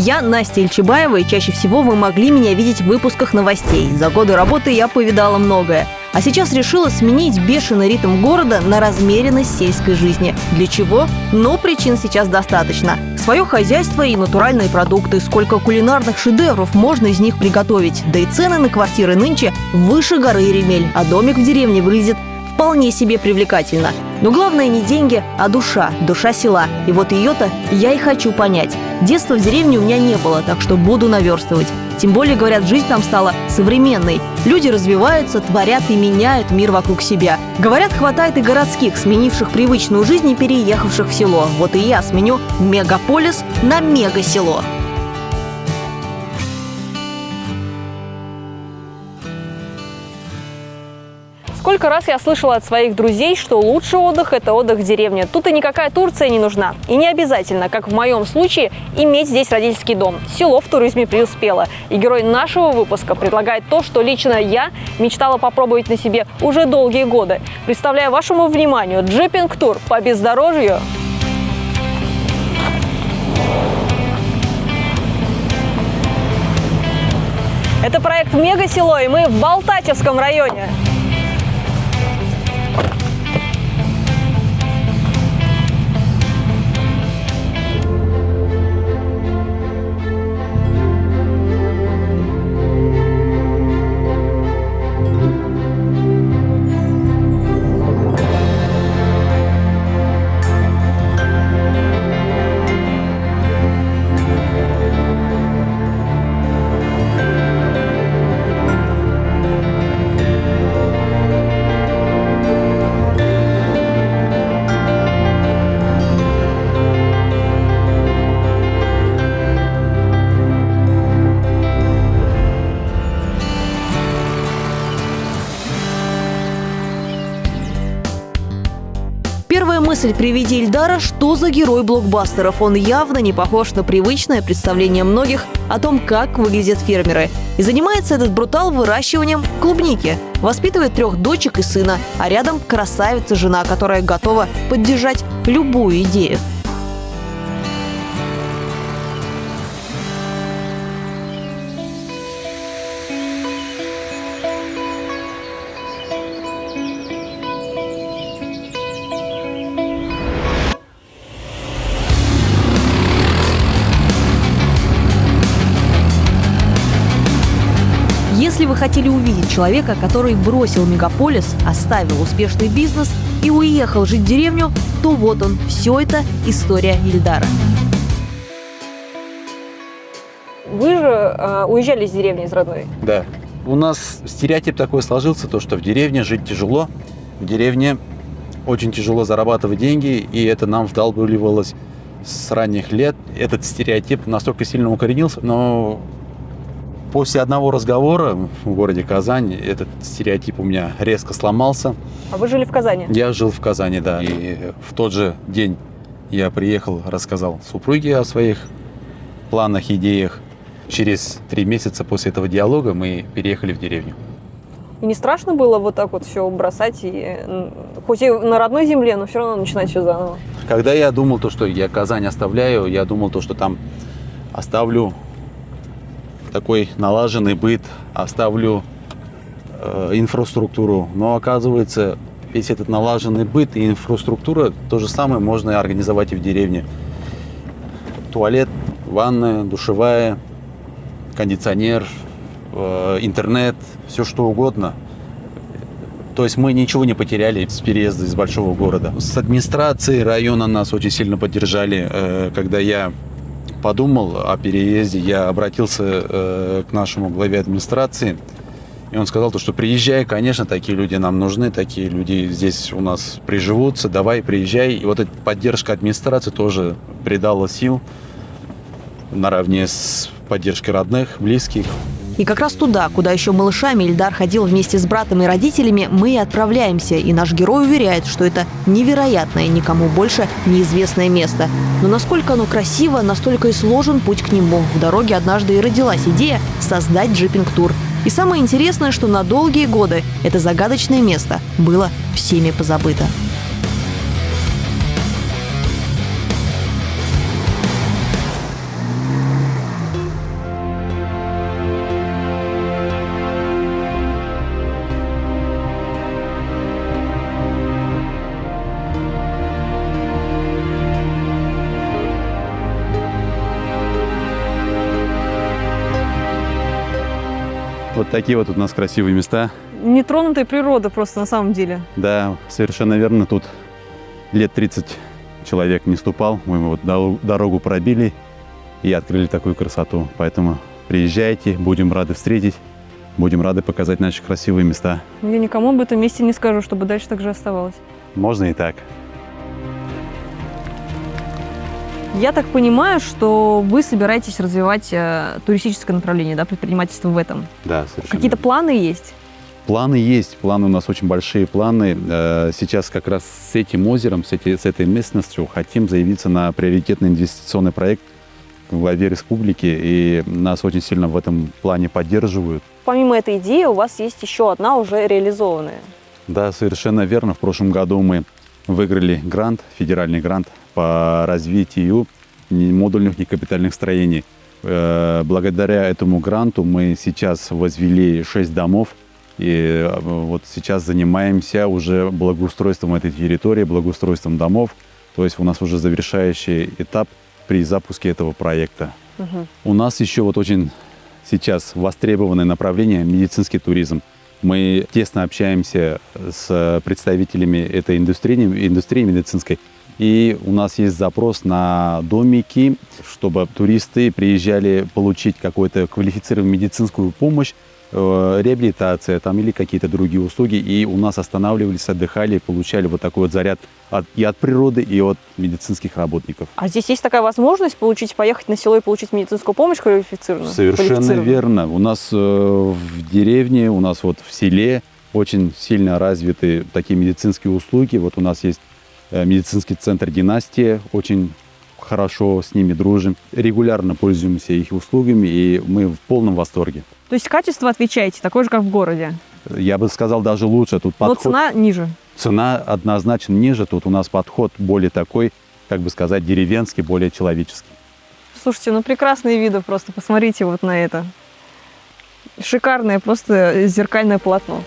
Я Настя Ильчебаева, и чаще всего вы могли меня видеть в выпусках новостей. За годы работы я повидала многое. А сейчас решила сменить бешеный ритм города на размеренность сельской жизни. Для чего? Но причин сейчас достаточно. Свое хозяйство и натуральные продукты. Сколько кулинарных шедевров можно из них приготовить. Да и цены на квартиры нынче выше горы Еремель. А домик в деревне выглядит вполне себе привлекательно. Но главное не деньги, а душа села. И вот ее-то я и хочу понять. Детства в деревне у меня не было, так что буду наверстывать. Тем более, говорят, жизнь там стала современной. Люди развиваются, творят и меняют мир вокруг себя. Говорят, хватает и городских, сменивших привычную жизнь и переехавших в село. Вот и я сменю мегаполис на мегасело. Сколько раз я слышала от своих друзей, что лучший отдых – это отдых в деревне. Тут и никакая Турция не нужна. И не обязательно, как в моем случае, иметь здесь родительский дом. Село в туризме преуспело. И герой нашего выпуска предлагает то, что лично я мечтала попробовать на себе уже долгие годы. Представляю вашему вниманию джипинг-тур по бездорожью. Это проект «Мегасело», и мы в Балтачевском районе. Первая мысль при виде Ильдара – что за герой блокбастеров? Он явно не похож на привычное представление многих о том, как выглядят фермеры. И занимается этот брутал выращиванием клубники. Воспитывает 3 дочек и сына, а рядом красавица-жена, которая готова поддержать любую идею. Если вы хотели увидеть человека, который бросил мегаполис, оставил успешный бизнес и уехал жить в деревню, то вот он. Все это история Ильдара. Вы же уезжали из деревни, из родной? Да. У нас стереотип такой сложился, то, что в деревне жить тяжело. В деревне очень тяжело зарабатывать деньги, и это нам вдалбливалось с ранних лет. Этот стереотип настолько сильно укоренился, но после одного разговора в городе Казань этот стереотип у меня резко сломался. А вы жили в Казани? Я жил в Казани, да. И в тот же день я приехал, рассказал супруге о своих планах, идеях. Через 3 месяца после этого диалога мы переехали в деревню. И не страшно было вот так вот все бросать, и, хоть и на родной земле, но все равно начинать все заново? Когда я думал, что я Казань оставляю, я думал, что там оставлю такой налаженный быт, оставлю инфраструктуру. Но оказывается, весь этот налаженный быт и инфраструктура, то же самое можно организовать и в деревне. Туалет, ванная, душевая, кондиционер, интернет, все что угодно. То есть мы ничего не потеряли с переезда из большого города. С администрацией района нас очень сильно поддержали. Когда я подумал о переезде, я обратился к нашему главе администрации, и он сказал, что приезжай, конечно, такие люди нам нужны, такие люди здесь у нас приживутся, давай, приезжай. И вот эта поддержка администрации тоже придала сил наравне с поддержкой родных, близких. И как раз туда, куда еще малышами Ильдар ходил вместе с братом и родителями, мы и отправляемся. И наш герой уверяет, что это невероятное, никому больше неизвестное место. Но насколько оно красиво, настолько и сложен путь к нему. В дороге однажды и родилась идея создать джипинг-тур. И самое интересное, что на долгие годы это загадочное место было всеми позабыто. Вот такие вот у нас красивые места. Нетронутая природа просто на самом деле. Да, совершенно верно. Тут лет 30 человек не ступал. Мы вот дорогу пробили и открыли такую красоту. Поэтому приезжайте, будем рады встретить, будем рады показать наши красивые места. Я никому об этом месте не скажу, чтобы дальше так же оставалось. Можно и так. Я так понимаю, что вы собираетесь развивать туристическое направление, да, предпринимательство в этом. Да, совершенно. Какие-то планы есть? Планы есть, планы у нас очень большие планы. Сейчас как раз с этим озером, с этой местностью хотим заявиться на приоритетный инвестиционный проект в главе республики, и нас очень сильно в этом плане поддерживают. Помимо этой идеи у вас есть еще одна уже реализованная. Да, совершенно верно. В прошлом году мы выиграли грант, федеральный грант по развитию модульных некапитальных строений. Благодаря этому гранту мы сейчас возвели 6 домов. И вот сейчас занимаемся уже благоустройством этой территории, благоустройством домов. То есть у нас уже завершающий этап при запуске этого проекта. У нас еще вот очень сейчас востребованное направление – медицинский туризм. Мы тесно общаемся с представителями этой индустрии медицинской. И у нас есть запрос на домики, чтобы туристы приезжали получить какую-то квалифицированную медицинскую помощь, реабилитация там, или какие-то другие услуги. И у нас останавливались, отдыхали, получали вот такой вот заряд и от природы, и от медицинских работников. А здесь есть такая возможность поехать на село и получить медицинскую помощь квалифицированную? Совершенно верно. У нас в деревне, у нас вот в селе очень сильно развиты такие медицинские услуги. Вот у нас есть медицинский центр «Династия», очень хорошо с ними дружим, регулярно пользуемся их услугами, и мы в полном восторге. То есть качество отвечаете, такое же, как в городе? Я бы сказал, даже лучше. Тут подход... Но цена ниже? Цена однозначно ниже. Тут у нас подход более такой, как бы сказать, деревенский, более человеческий. Слушайте, ну прекрасные виды просто. Посмотрите вот на это. Шикарное просто зеркальное полотно.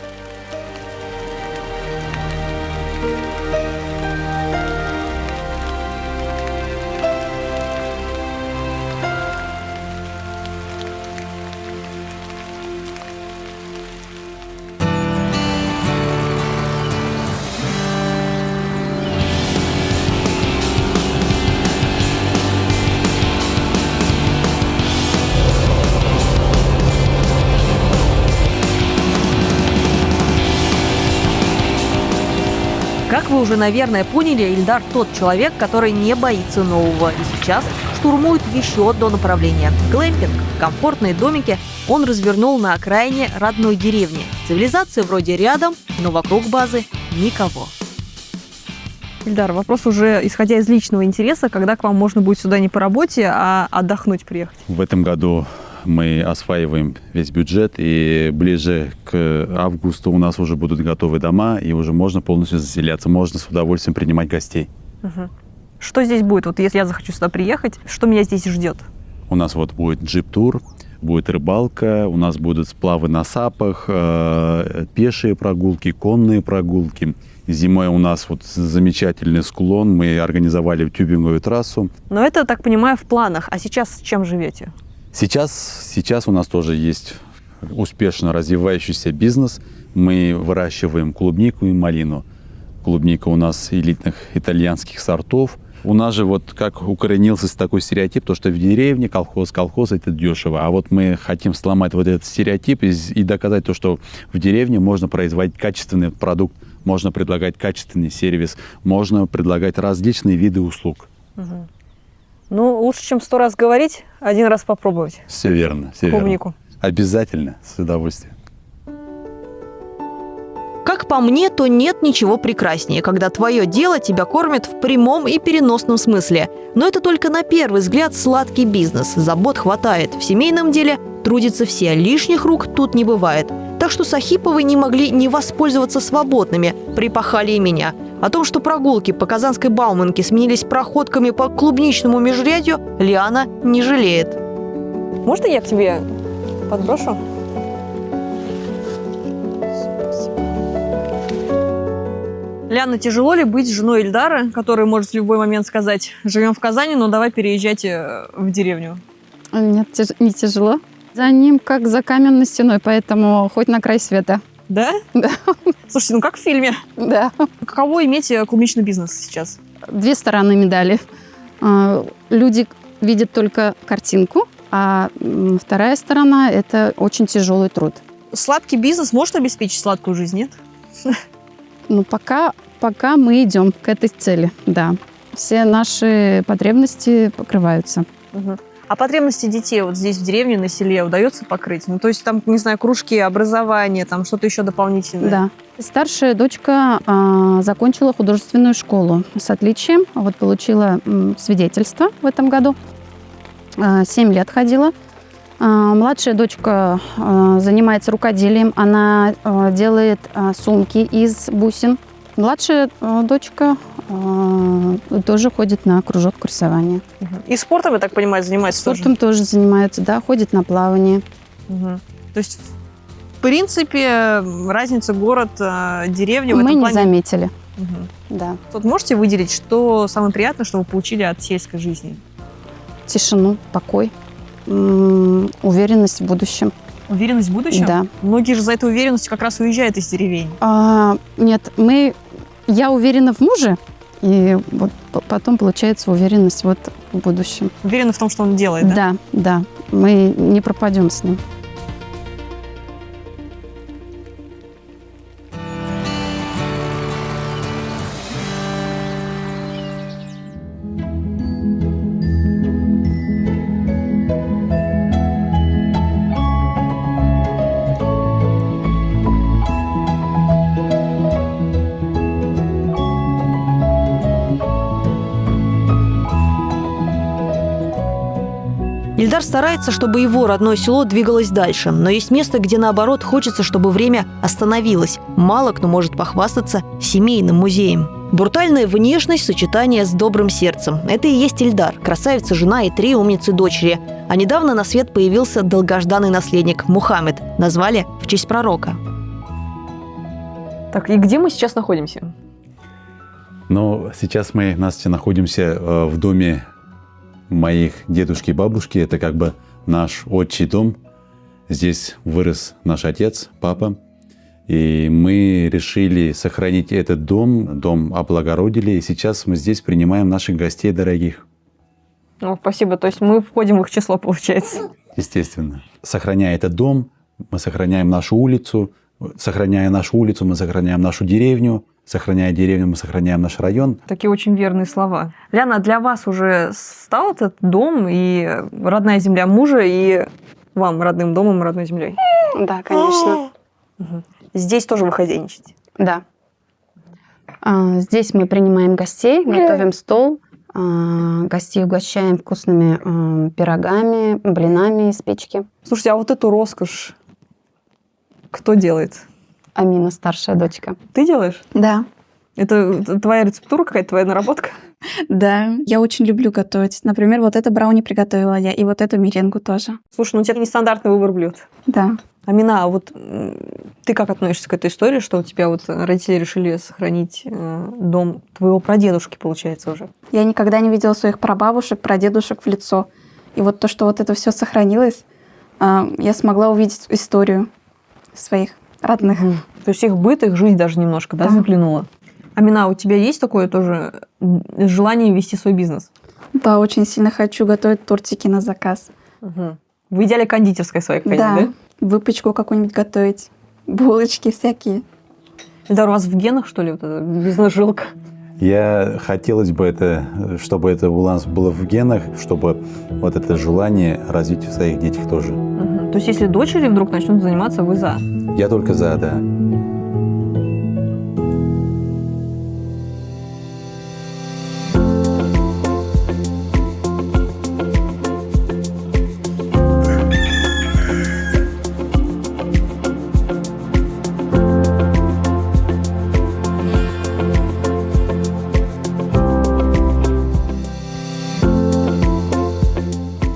Как вы уже, наверное, поняли, Ильдар тот человек, который не боится нового. И сейчас штурмует еще одно направление – глэмпинг. Комфортные домики он развернул на окраине родной деревни. Цивилизация вроде рядом, но вокруг базы никого. Ильдар, вопрос уже исходя из личного интереса, когда к вам можно будет сюда не по работе, а отдохнуть приехать? В этом году мы осваиваем весь бюджет, и ближе к августу у нас уже будут готовы дома, и уже можно полностью заселяться, можно с удовольствием принимать гостей. Что здесь будет? Вот если я захочу сюда приехать, что меня здесь ждет? У нас вот будет джип-тур, будет рыбалка, у нас будут сплавы на сапах, пешие прогулки, конные прогулки. Зимой у нас вот замечательный склон, мы организовали тюбинговую трассу. Но это, так понимаю, в планах. А сейчас чем живете? Сейчас у нас тоже есть успешно развивающийся бизнес. Мы выращиваем клубнику и малину. Клубника у нас элитных итальянских сортов. У нас же вот как укоренился такой стереотип, то что в деревне колхоз это дешево. А вот мы хотим сломать вот этот стереотип и доказать то, что в деревне можно производить качественный продукт, можно предлагать качественный сервис, можно предлагать различные виды услуг. Ну, лучше, чем 100 раз говорить, 1 раз попробовать. Все верно, все клубнику. Верно. Обязательно, с удовольствием. Как по мне, то нет ничего прекраснее, когда твое дело тебя кормят в прямом и переносном смысле. Но это только на первый взгляд сладкий бизнес. Забот хватает. В семейном деле трудятся все, лишних рук тут не бывает. Так что Сахиповы не могли не воспользоваться свободными, припахали и меня. О том, что прогулки по Казанской Бауманке сменились проходками по клубничному межрядью, Лиана не жалеет. Можно я к тебе подброшу? Лиана, тяжело ли быть женой Ильдара, который может в любой момент сказать: живем в Казани, но давай переезжать в деревню? Нет, не тяжело. За ним как за каменной стеной, поэтому хоть на край света. Да? Да. Слушайте, ну как в фильме. Да. Каково иметь клубничный бизнес сейчас? Две стороны медали. Люди видят только картинку, а вторая сторона – это очень тяжелый труд. Сладкий бизнес может обеспечить сладкую жизнь, нет? Ну, пока мы идем к этой цели, да. Все наши потребности покрываются. Угу. А потребности детей вот здесь, в деревне, на селе, удается покрыть? Ну, то есть там, не знаю, кружки, образование, там что-то еще дополнительное? Да. Старшая дочка закончила художественную школу с отличием. Вот получила свидетельство в этом году. 7 лет ходила. Младшая дочка занимается рукоделием. Она делает сумки из бусин. Младшая дочка тоже ходит на кружок курсования. И спортом, я так понимаю, занимается Спортом тоже занимается, да, ходит на плавание. Угу. То есть, в принципе, разница город, деревня в этом Мы не плане... заметили. Угу. Да. Вот можете выделить, что самое приятное, что вы получили от сельской жизни? Тишину, покой, уверенность в будущем. Уверенность в будущем? Да. Многие же за этой уверенностью как раз уезжают из деревень. Нет, я уверена в муже, и вот потом получается уверенность вот в будущем. Уверена в том, что он делает, да? Да, да. Мы не пропадем с ним. Ильдар старается, чтобы его родное село двигалось дальше, но есть место, где, наоборот, хочется, чтобы время остановилось. Мало кто может похвастаться семейным музеем. Брутальная внешность, сочетание с добрым сердцем – это и есть Ильдар, красавица жена и 3 умницы дочери. А недавно на свет появился долгожданный наследник – Мухаммед. Назвали в честь пророка. Так, и где мы сейчас находимся? Но сейчас мы, Настя, находимся в доме моих дедушки и бабушки. Это как бы наш отчий дом. Здесь вырос наш отец, папа. И мы решили сохранить этот дом облагородили. И сейчас мы здесь принимаем наших гостей дорогих. Ну, спасибо. То есть мы входим в их число, получается. Естественно. Сохраняя этот дом, мы сохраняем нашу улицу. Сохраняя нашу улицу, мы сохраняем нашу деревню. Сохраняя деревню, мы сохраняем наш район. Такие очень верные слова. Ляна, для вас уже стал этот дом и родная земля мужа, и вам родным домом, родной землей? Да, конечно. Здесь тоже вы хозяйничаете? Да. Здесь мы принимаем гостей, готовим стол, гостей угощаем вкусными пирогами, блинами из печки. Слушайте, а вот эту роскошь кто делает? Амина, старшая дочка. Ты делаешь? Да. Это твоя рецептура, какая-то твоя наработка? Да, я очень люблю готовить. Например, вот это брауни приготовила я, и вот эту меренгу тоже. Слушай, ну у тебя нестандартный выбор блюд. Да. Амина, а вот ты как относишься к этой истории, что у тебя вот родители решили сохранить дом твоего прадедушки, получается, уже? Я никогда не видела своих прабабушек, прадедушек в лицо. И вот то, что вот это все сохранилось, я смогла увидеть историю своих родных. То есть их быт, их жизнь даже немножко, да, заглянула? Амина, у тебя есть такое тоже желание вести свой бизнес? Да, очень сильно хочу готовить тортики на заказ. Угу. В идеале кондитерской своей, конечно, да? Выпечку какую-нибудь готовить, булочки всякие. Ильдар, у вас в генах, что ли, вот эта бизнес-жилка? Хотелось бы, чтобы это у нас было в генах, чтобы вот это желание развить в своих детях тоже. То есть если дочери вдруг начнут заниматься, вы за? Я только за, да.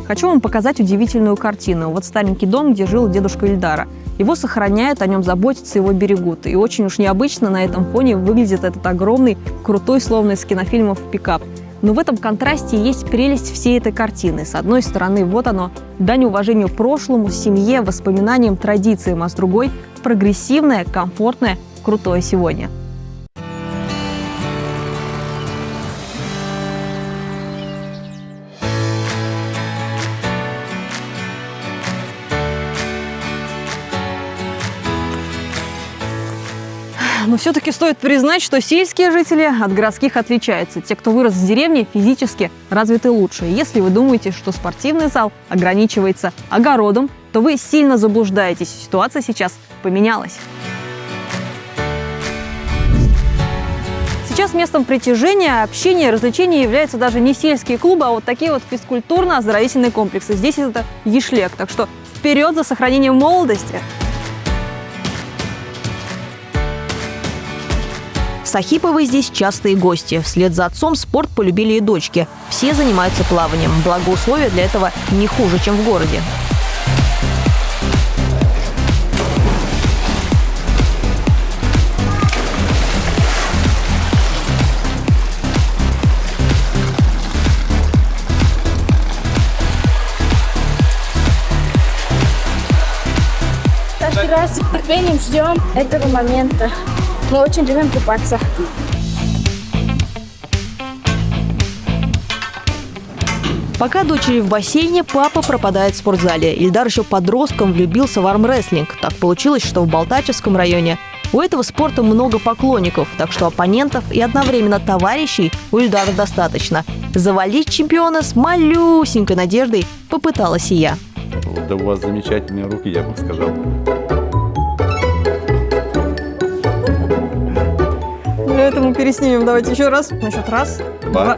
Хочу вам показать удивительную картину. Вот старенький дом, где жил дедушка Ильдара. Его сохраняют, о нем заботятся, его берегут. И очень уж необычно на этом фоне выглядит этот огромный, крутой, словно из кинофильмов, пикап. Но в этом контрасте есть прелесть всей этой картины. С одной стороны, вот оно, дань уважению прошлому, семье, воспоминаниям, традициям, а с другой – прогрессивное, комфортное, крутое сегодня. Но все-таки стоит признать, что сельские жители от городских отличаются. Те, кто вырос в деревне, физически развиты лучше. Если вы думаете, что спортивный зал ограничивается огородом, то вы сильно заблуждаетесь. Ситуация сейчас поменялась. Сейчас местом притяжения, общения и развлечений являются даже не сельские клубы, а вот такие вот физкультурно-оздоровительные комплексы. Здесь это Йишлек, так что вперед за сохранением молодости! Сахиповы здесь частые гости. Вслед за отцом спорт полюбили и дочки. Все занимаются плаванием. Благо условия для этого не хуже, чем в городе. Каждый раз с терпением ждем этого момента. Мы очень любим купаться. Пока дочери в бассейне, папа пропадает в спортзале. Ильдар еще подростком влюбился в армрестлинг. Так получилось, что в Балтачевском районе у этого спорта много поклонников, так что оппонентов и одновременно товарищей у Ильдара достаточно. Завалить чемпиона с малюсенькой надеждой попыталась и я. Да у вас замечательные руки, я бы сказал. Для этого мы переснимем. Давайте еще раз. Насчет раз, два.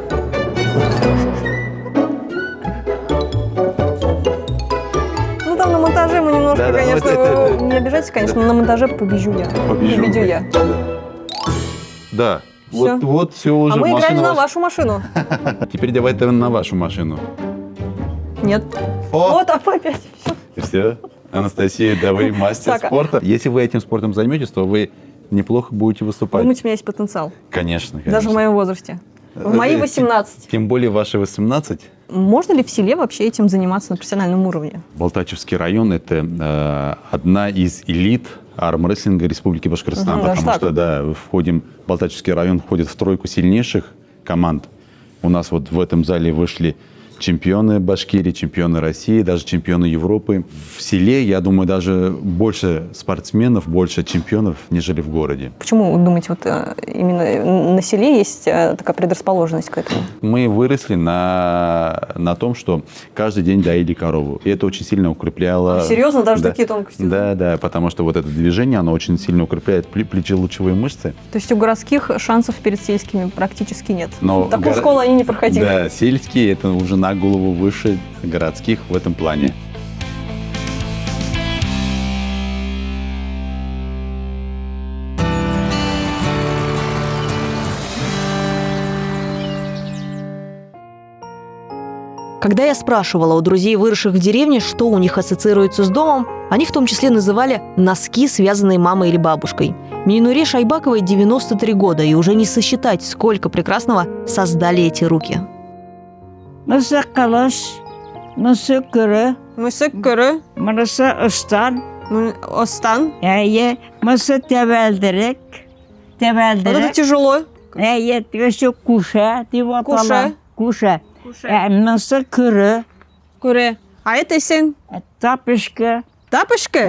Ну там на монтаже мы немножко, Да, конечно, это. не обижайтесь, конечно, но на монтаже побежу я. Победю я. Да. Всё. Вот все уже. А мы играли машина на ваша. вашу машину. Теперь давайте на вашу машину. Нет. О! Вот опять. Всё. Все. Анастасия, да вы мастер Так, спорта. Если вы этим спортом займетесь, то вы неплохо будете выступать. Думаете, у меня есть потенциал? Конечно, конечно. Даже в моем возрасте. В мои 18. Тем более ваши 18. Можно ли в селе вообще этим заниматься на профессиональном уровне? Балтачевский район – это одна из элит армрестлинга Республики Башкортостан, Даже потому так? что, да, Балтачевский район входит в тройку сильнейших команд. У нас вот в этом зале вышли чемпионы Башкирии, чемпионы России, даже чемпионы Европы. В селе, я думаю, даже больше спортсменов, больше чемпионов, нежели в городе. Почему вы думаете, вот именно на селе есть такая предрасположенность к этому? Мы выросли на том, что каждый день доили корову. И это очень сильно укрепляло... Серьезно? Даже Да. такие тонкости? Да, потому что вот это движение, оно очень сильно укрепляет плечелучевые мышцы. То есть у городских шансов перед сельскими практически нет? Но Такую школу они не проходили? Да, сельские – это уже на голову выше городских в этом плане. Когда я спрашивала у друзей, выросших в деревне, что у них ассоциируется с домом, они в том числе называли носки, связанные мамой или бабушкой. Минуре Шайбаковой 93 года, и уже не сосчитать, сколько прекрасного создали эти руки. Мысы қылыш, мысы күрі, Мысык көрі, мысы ұстан, остан. мысы тәбәлдірік, Вот это тяжело. Түйесі куша, деп аталады. Куша. Мысы күрі, Куре. А это сен? тапышкы, Тапочка?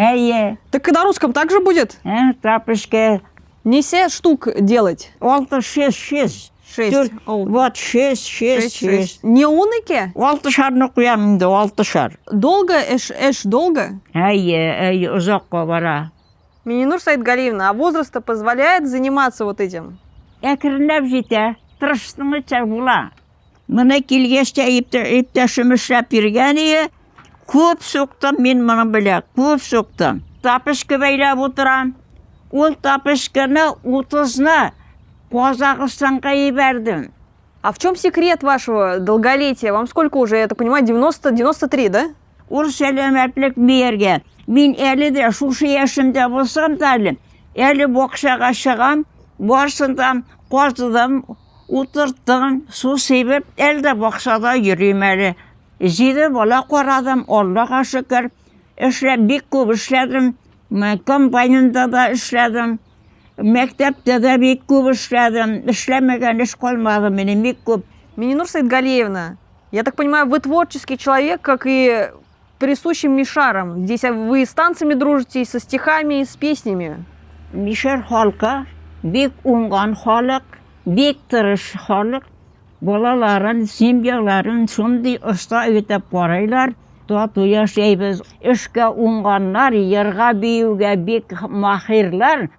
Так и на русском так же будет? тапышкы, Не 7 штук делать. 6. 6. Вот 6. Не уныке? 6 шарны қоямын енді, 6 шар. Долго? Эш долго? Ұзаққа бара. Мининур Саидгалиевна, а возраст позволяет заниматься вот этим? Әкірінләп жете, тырыштыңы чарбула. Мұны келгеште иптәшіміз шап бергені, көп соқтым, мен мұны біле, көп соқтым. Тапышқы бәйләп отырам. Ол тапышқыны 30-ны Қазақстанға ебердім. А в чем секрет вашего долголетия? Вам сколько уже, я так понимаю, 93, да? Ол сәлемәтлік берген. Мен әлі де шушы яшымда болсам дәлім. Әлі бокшаға шығам, барсындам, қозыдым, Утырттым, су себеп, әлдә бакчада йөрим әле. 7 бала карадым, Аллага шөкер. Эшләп бик күп эшләдем. Комбайнда да эшләдем. Мәктәптә дә бик күп эшләдем. Эшләмәгән эш калмады минем бик күп. Мининур Саидгалиевна, я так понимаю, вы творческий человек, как и присущим мишарам. Здесь вы с танцами дружите, и со стихами, и с песнями. Мишар халкы бик уңган халык, бик тырыш халык. Балаларын, семьяларын шундый оста үтеп карайлар. Тату яшәйбез. Эшкә уңганнар, ярга биюгә бик маһирлар.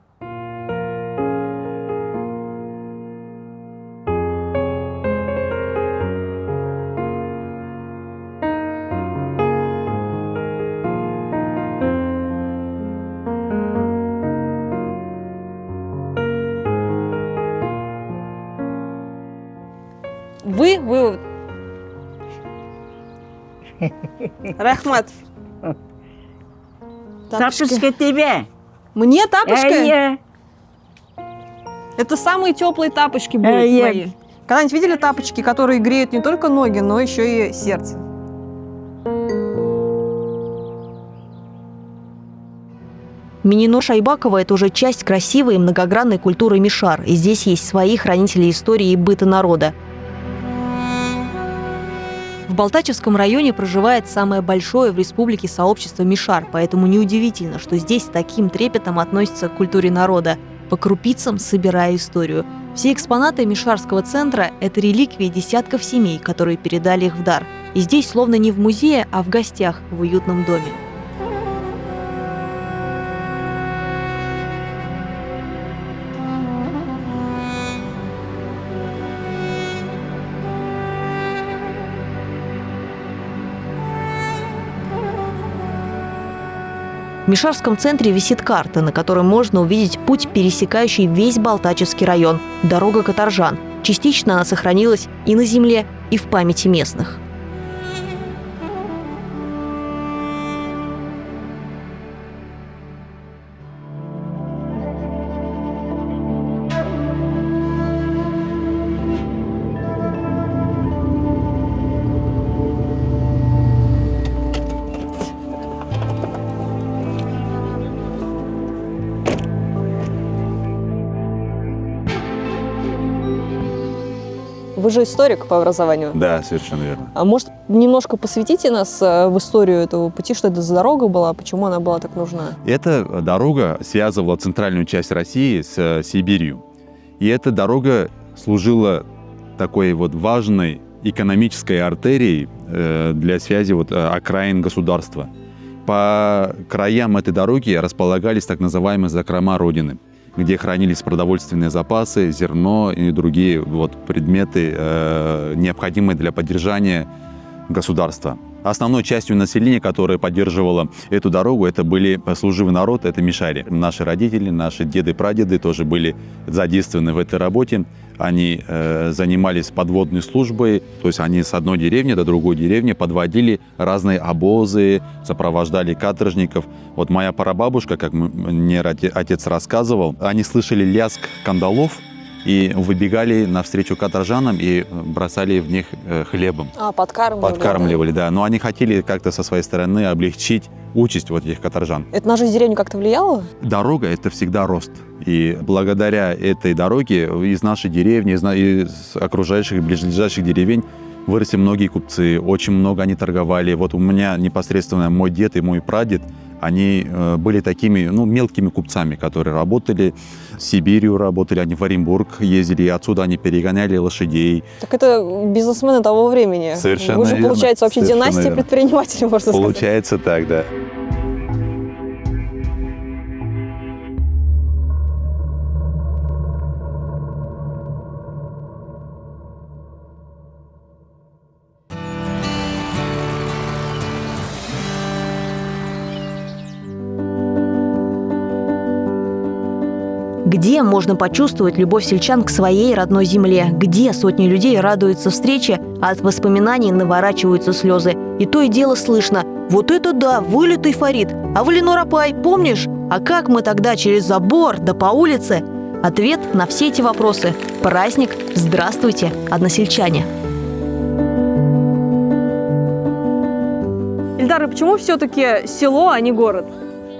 Вы... Рахмат. Тапочка тебе. Мне тапочка? Әйе. Это самые теплые тапочки будут Әйе. мои. Когда-нибудь видели тапочки, которые греют не только ноги, но еще и сердце? Мининур Шайбакова – это уже часть красивой и многогранной культуры мишар. И здесь есть свои хранители истории и быта народа. В Балтачевском районе проживает самое большое в республике сообщество мишар, поэтому неудивительно, что здесь с таким трепетом относятся к культуре народа, по крупицам собирая историю. Все экспонаты мишарского центра – это реликвии десятков семей, которые передали их в дар. И здесь словно не в музее, а в гостях в уютном доме. В Мишарском центре висит карта, на которой можно увидеть путь, пересекающий весь Балтачевский район – дорога Каторжан. Частично она сохранилась и на земле, и в памяти местных. Вы же историк по образованию. Да, совершенно верно. А может, немножко посвятите нас в историю этого пути, что это за дорога была, почему она была так нужна? Эта дорога связывала центральную часть России с Сибирью. И эта дорога служила такой вот важной экономической артерией для связи окраин государства. По краям этой дороги располагались так называемые закрома Родины, где хранились продовольственные запасы, зерно и другие предметы, необходимые для поддержания государства. Основной частью населения, которое поддерживало эту дорогу, это были служивый народ, это мишари. Наши родители, наши деды, прадеды тоже были задействованы в этой работе. Они занимались подводной службой, то есть они с одной деревни до другой деревни подводили разные обозы, сопровождали каторжников. Вот моя прабабушка, как мне отец рассказывал, они слышали лязг кандалов и выбегали навстречу каторжанам и бросали в них хлебом. Подкармливали. Подкармливали, да. Но они хотели как-то со своей стороны облегчить участь этих каторжан. Это на жизнь деревни как-то влияло? Дорога – это всегда рост. И благодаря этой дороге из нашей деревни, из окружающих, ближайших деревень выросли многие купцы. Очень много они торговали. Вот у меня непосредственно мой дед и мой прадед, они были такими мелкими купцами, которые работали в Сибирью, работали, они в Оренбург ездили, и отсюда они перегоняли лошадей. Так это бизнесмены того времени. Совершенно Вы же, верно. получается, вообще Совершенно династия верно. предпринимателей, можно сказать. Получается так, да. Где можно почувствовать любовь сельчан к своей родной земле? Где сотни людей радуются встрече, а от воспоминаний наворачиваются слезы? И то и дело слышно: «Вот это да, вылитый Фарид! А вы, Ленор Апай, помнишь? А как мы тогда через забор да по улице?» Ответ на все эти вопросы. Праздник. Здравствуйте, односельчане. Ильдар, и почему все-таки село, а не город?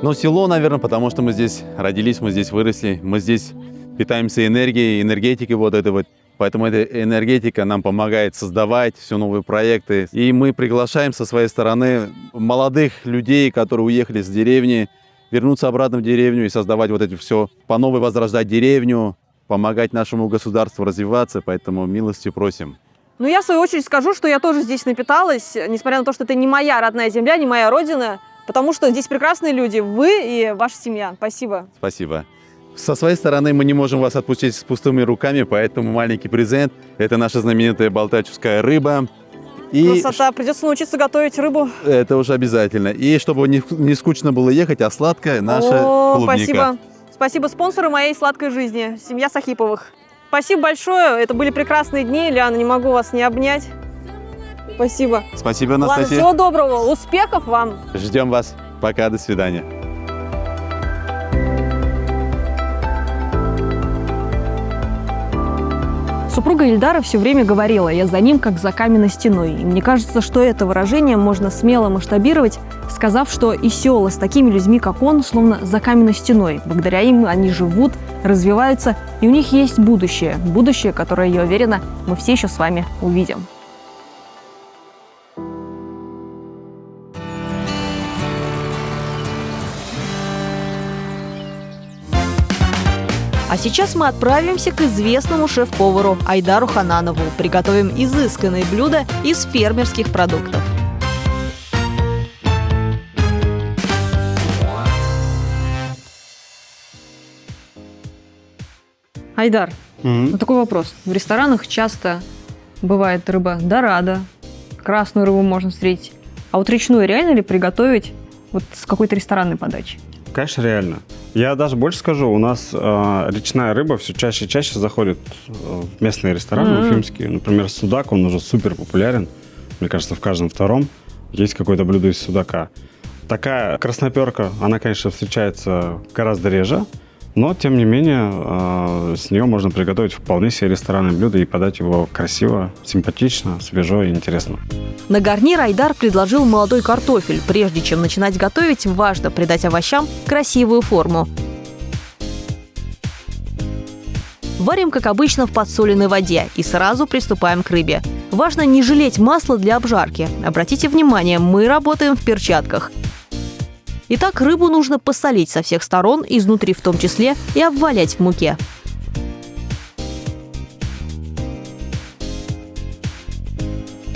Но село, наверное, потому что мы здесь родились, мы здесь выросли, мы здесь питаемся энергией, энергетикой вот этой вот. Поэтому эта энергетика нам помогает создавать все новые проекты. И мы приглашаем со своей стороны молодых людей, которые уехали с деревни, вернуться обратно в деревню и создавать вот это все, по новой возрождать деревню, помогать нашему государству развиваться. Поэтому милостью просим. Ну, я в свою очередь скажу, что я тоже здесь напиталась, несмотря на то, что это не моя родная земля, не моя родина, потому что здесь прекрасные люди, вы и ваша семья. Спасибо. Спасибо. Со своей стороны мы не можем вас отпустить с пустыми руками, поэтому маленький презент – это наша знаменитая балтачевская рыба. И Красота, придется научиться готовить рыбу. это уже обязательно. И чтобы не скучно было ехать, а сладкая наша клубника. Спасибо. Спасибо спонсору моей сладкой жизни, семья Сахиповых. Спасибо большое, это были прекрасные дни. Лиана, не могу вас не обнять. Спасибо. Спасибо, Ладно, Анастасия. всего доброго, успехов вам. Ждем вас. Пока, до свидания. Супруга Ильдара все время говорила: я за ним как за каменной стеной. И мне кажется, что это выражение можно смело масштабировать, сказав, что и села с такими людьми, как он, словно за каменной стеной. Благодаря им они живут, развиваются, и у них есть будущее. Будущее, которое, я уверена, мы все еще с вами увидим. А сейчас мы отправимся к известному шеф-повару Айдару Хананову. Приготовим изысканные блюда из фермерских продуктов. Айдар, вот такой вопрос. В ресторанах часто бывает рыба дорадо, красную рыбу можно встретить. А вот речную реально ли приготовить вот с какой-то ресторанной подачей? Конечно, реально. Я даже больше скажу, у нас речная рыба все чаще и чаще заходит в местные рестораны, уфимские. Например, судак, он уже супер популярен. Мне кажется, в каждом втором есть какое-то блюдо из судака. Такая красноперка, она, конечно, встречается гораздо реже, но, тем не менее, с нее можно приготовить вполне себе ресторанное блюдо и подать его красиво, симпатично, свежо и интересно. На гарнир Айдар предложил молодой картофель. Прежде чем начинать готовить, важно придать овощам красивую форму. Варим, как обычно, в подсоленной воде и сразу приступаем к рыбе. Важно не жалеть масла для обжарки. Обратите внимание, мы работаем в перчатках. Итак, рыбу нужно посолить со всех сторон, изнутри в том числе, и обвалять в муке.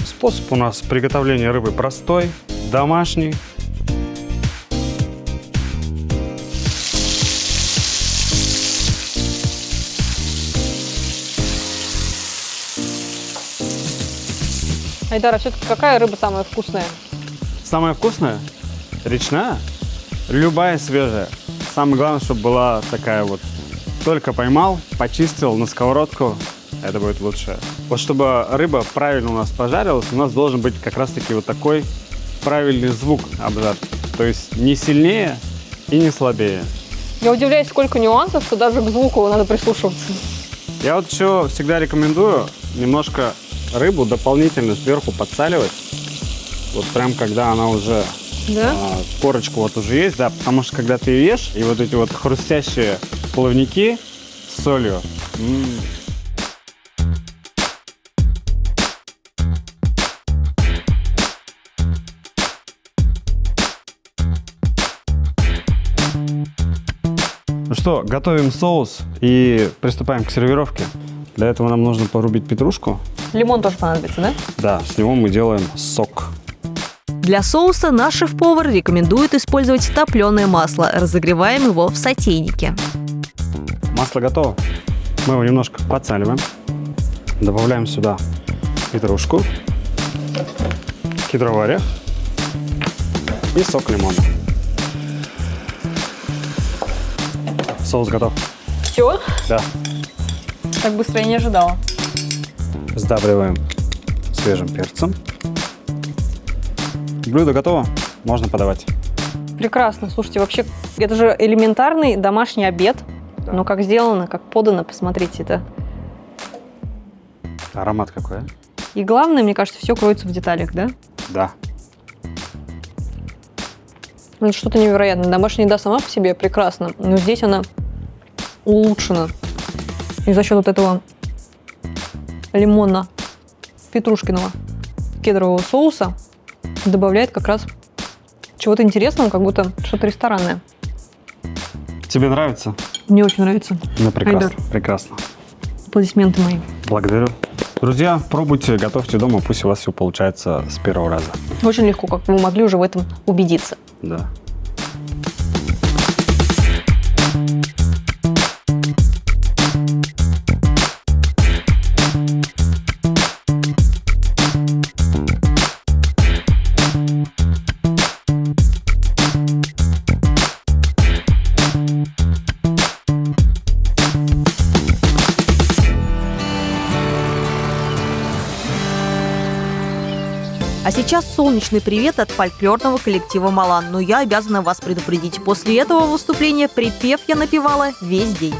Способ у нас приготовления рыбы простой, домашний. Айдар, а все-таки какая рыба самая вкусная? Самое вкусное – речная, любая свежая. Самое главное, чтобы была такая вот, только поймал, почистил на сковородку, это будет лучше. Вот чтобы рыба правильно у нас пожарилась, у нас должен быть как раз-таки вот такой правильный звук обжарки. То есть не сильнее и не слабее. Я удивляюсь, сколько нюансов, что даже к звуку надо прислушиваться. Я вот еще всегда рекомендую немножко рыбу дополнительно сверху подсаливать. Вот прям когда она уже, Да? корочка вот уже есть, да, потому что когда ты ее ешь, и вот эти вот хрустящие плавники с солью, Ну что, готовим соус и приступаем к сервировке. Для этого нам нужно порубить петрушку. Лимон тоже понадобится, да? Да, с него мы делаем сок. Для соуса наш шеф-повар рекомендует использовать топленое масло. Разогреваем его в сотейнике. Масло готово. Мы его немножко подсаливаем. Добавляем сюда петрушку, кедровый орех и сок лимона. Соус готов. Все? Да. Так быстро я не ожидала. Сдабриваем свежим перцем. Блюдо готово, можно подавать. Прекрасно. Слушайте, вообще, это же элементарный домашний обед. Но как сделано, как подано, посмотрите, это. Аромат какой, а? И главное, мне кажется, все кроется в деталях, да? Да. Ну, это что-то невероятное. Домашняя еда сама по себе прекрасна, но здесь она улучшена. И за счет вот этого лимонно-петрушкиного кедрового соуса добавляет как раз чего-то интересного, как будто что-то ресторанное. Тебе нравится? Мне очень нравится. Ну, прекрасно. Айдар. Прекрасно. Аплодисменты мои. Благодарю. Друзья, пробуйте, готовьте дома, пусть у вас все получается с первого раза. Очень легко, как вы могли уже в этом убедиться. Да. А сейчас солнечный привет от фольклорного коллектива «Малан». Но я обязана вас предупредить. После этого выступления припев я напевала весь день.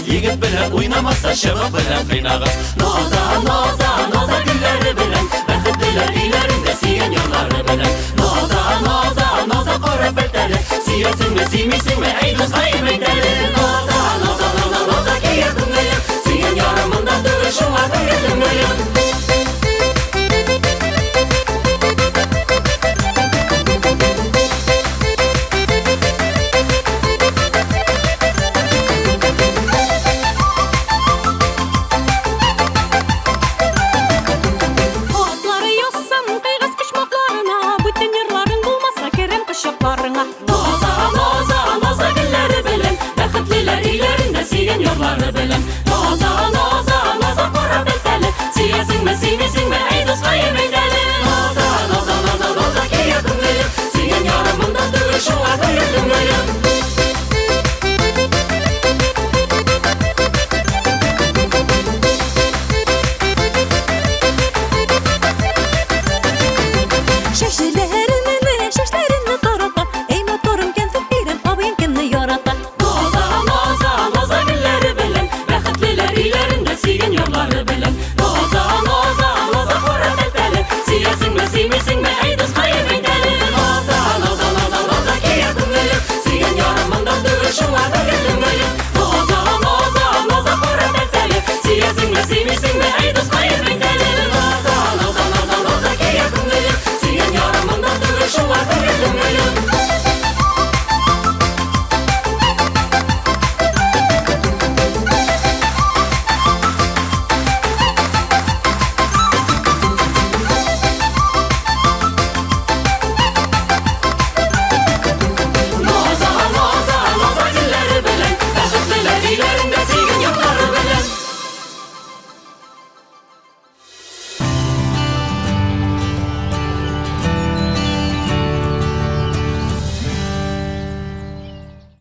Yigit bilen oynamazsa şevap bilen kaynağız. Noza, noza, noza gülleri bilen, bəxtliler ilerinde siyen yolları bilen. Noza, noza, noza kora belteli, siyesin mi, simisin mi, ey dost hayır meydeli. Noza, noza, noza, noza ki yakın gıyım, siyen yarımından dövüşüm var gıyım gıyım. Sing me, hey, the sky.